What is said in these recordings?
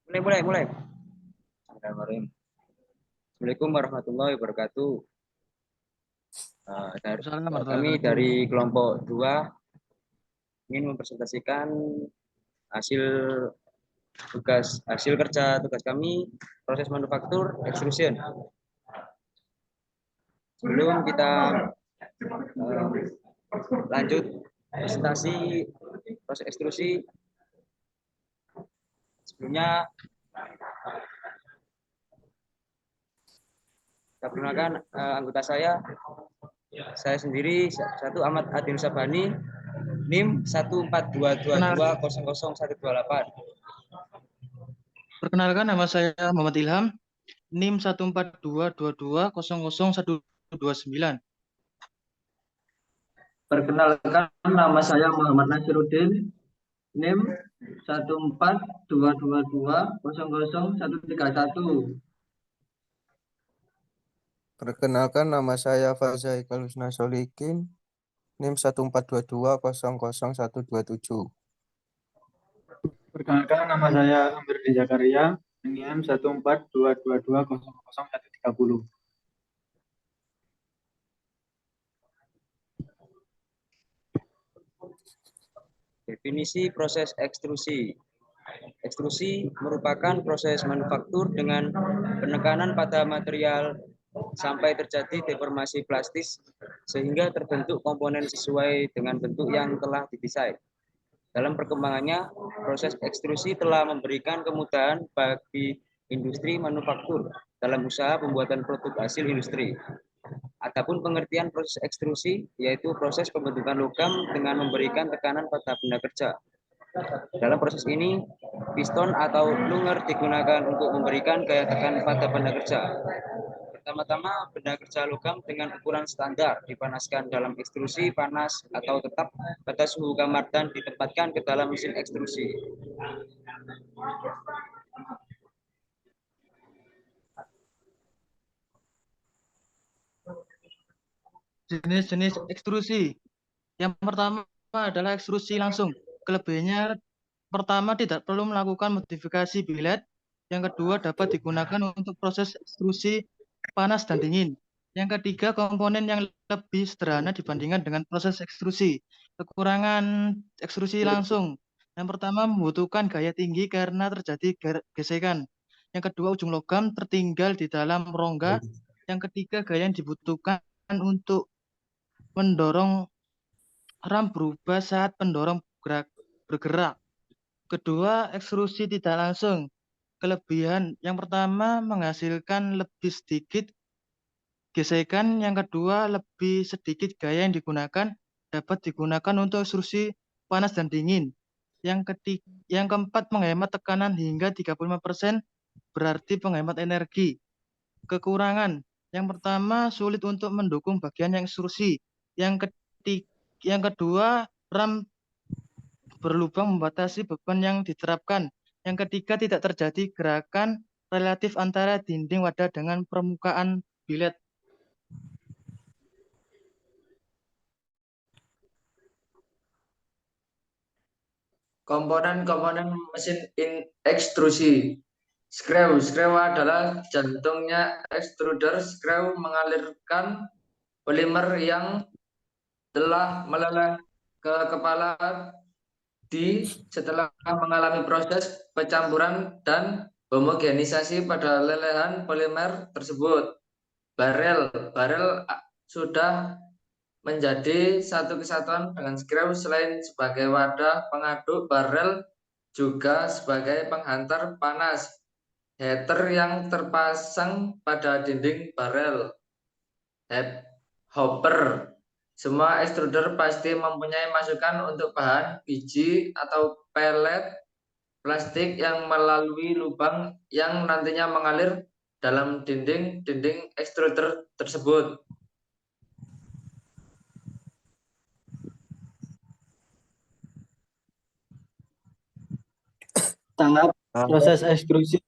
Mulai. Assalamualaikum warahmatullahi wabarakatuh. Kami dari kelompok 2 ingin mempresentasikan hasil kerja tugas kami proses manufaktur extrusion. Sebelum kita lanjut presentasi proses ekstrusi, sebelumnya saya perkenalkan anggota saya sendiri, satu Ahmad Adin Sabani, NIM 14222000128. Perkenalkan, nama saya Muhammad Ilham, NIM 14222000129. Perkenalkan, nama saya Muhammad Nasiruddin, NIM 14222000131. Perkenalkan, nama saya Faza Ikalusna Solikin, NIM 142200127. Perkenalkan, nama saya Amirdi Zakaria, NIM 14222000130. Definisi proses ekstrusi. Ekstrusi merupakan proses manufaktur dengan penekanan pada material sampai terjadi deformasi plastis sehingga terbentuk komponen sesuai dengan bentuk yang telah didesain. Dalam perkembangannya, proses ekstrusi telah memberikan kemudahan bagi industri manufaktur dalam usaha pembuatan produk hasil industri. Adapun pengertian proses ekstrusi yaitu proses pembentukan logam dengan memberikan tekanan pada benda kerja. Dalam proses ini, piston atau plunger digunakan untuk memberikan gaya tekan pada benda kerja. Pertama-tama, benda kerja logam dengan ukuran standar dipanaskan dalam ekstrusi panas atau tetap pada suhu kamar dan ditempatkan ke dalam mesin ekstrusi. Jenis-jenis ekstrusi. Yang pertama adalah ekstrusi langsung. Kelebihannya, pertama, tidak perlu melakukan modifikasi billet. Yang kedua, dapat digunakan untuk proses ekstrusi panas dan dingin. Yang ketiga, komponen yang lebih sederhana dibandingkan dengan proses ekstrusi. Kekurangan ekstrusi langsung. Yang pertama, membutuhkan gaya tinggi karena terjadi gesekan. Yang kedua, ujung logam tertinggal di dalam rongga. Yang ketiga, gaya yang dibutuhkan untuk mendorong ram berubah saat pendorong bergerak. Kedua, ekstrusi tidak langsung. Kelebihan yang pertama menghasilkan lebih sedikit gesekan, yang kedua lebih sedikit gaya yang digunakan, dapat digunakan untuk ekstrusi panas dan dingin. Yang keempat, menghemat tekanan hingga 35%, berarti penghemat energi. Kekurangan yang pertama, sulit untuk mendukung bagian yang ekstrusi. Yang kedua, ram berlubang membatasi beban yang diterapkan. Yang ketiga, tidak terjadi gerakan relatif antara dinding wadah dengan permukaan billet. Komponen-komponen mesin ekstrusi. Screw adalah jantungnya extruder. Screw mengalirkan polimer yang telah meleleh ke kepala setelah mengalami proses pencampuran dan homogenisasi pada lelehan polimer tersebut. Barel sudah menjadi satu kesatuan dengan screw. Selain sebagai wadah pengaduk, barel juga sebagai penghantar panas. Heater yang terpasang pada dinding barel. Hopper. Semua extruder pasti mempunyai masukan untuk bahan biji atau pelet plastik yang melalui lubang yang nantinya mengalir dalam dinding extruder tersebut. Tahap proses ekstrusi.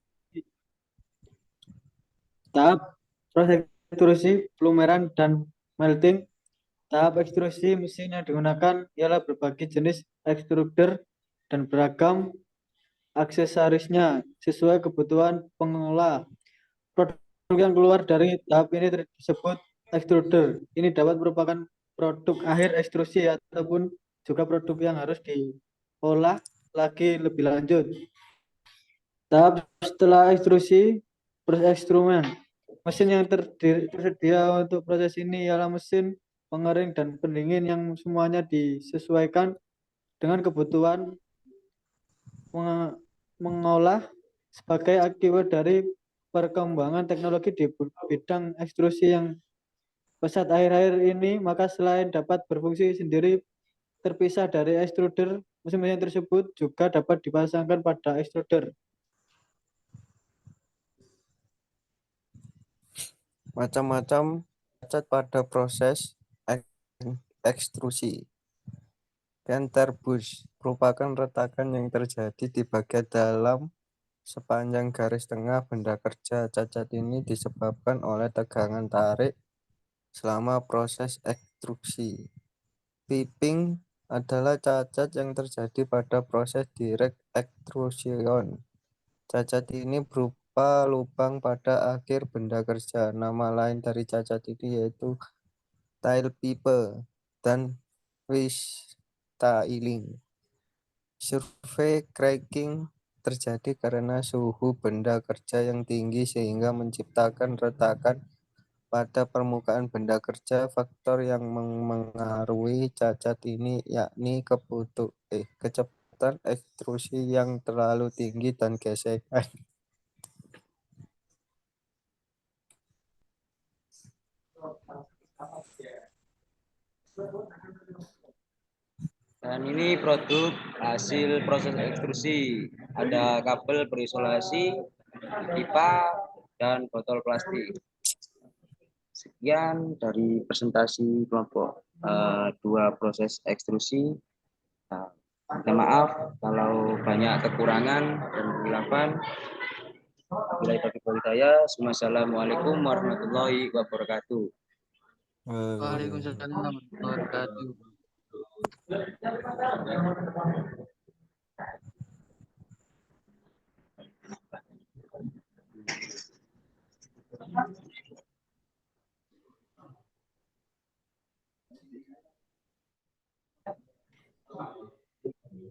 Tahap proses ekstrusi, plumeran, dan melting. Tahap ekstrusi mesin yang digunakan ialah berbagai jenis extruder dan beragam aksesorisnya sesuai kebutuhan pengelola. Produk yang keluar dari tahap ini disebut extruder. Ini dapat merupakan produk akhir ekstrusi ataupun juga produk yang harus diolah lagi lebih lanjut. Tahap setelah ekstrusi, proses ekstrumen. Mesin yang tersedia untuk proses ini ialah mesin pengering dan pendingin yang semuanya disesuaikan dengan kebutuhan mengolah sebagai akibat dari perkembangan teknologi di bidang ekstrusi yang pesat akhir-akhir ini, maka selain dapat berfungsi sendiri terpisah dari extruder, mesin-mesin tersebut juga dapat dipasangkan pada extruder. Macam-macam cacat pada proses ekstrusi. Kenterbush merupakan retakan yang terjadi di bagian dalam sepanjang garis tengah benda kerja. Cacat ini disebabkan oleh tegangan tarik selama proses ekstrusi. Piping adalah cacat yang terjadi pada proses direct extrusion. Cacat ini berupa lubang pada akhir benda kerja. Nama lain dari cacat ini yaitu tailpipe dan freestyling. Survey cracking terjadi karena suhu benda kerja yang tinggi sehingga menciptakan retakan pada permukaan benda kerja. Faktor yang mengaruhi cacat ini yakni kecepatan ekstrusi yang terlalu tinggi dan gesekan. Dan ini produk hasil proses ekstrusi. Ada kabel berisolasi, pipa, dan botol plastik. Sekian dari presentasi kelompok 2 proses ekstrusi. Minta maaf kalau banyak kekurangan dan kehilafan. Wassalamualaikum warahmatullahi wabarakatuh. Waalaikumsalam warahmatullahi wabarakatuh.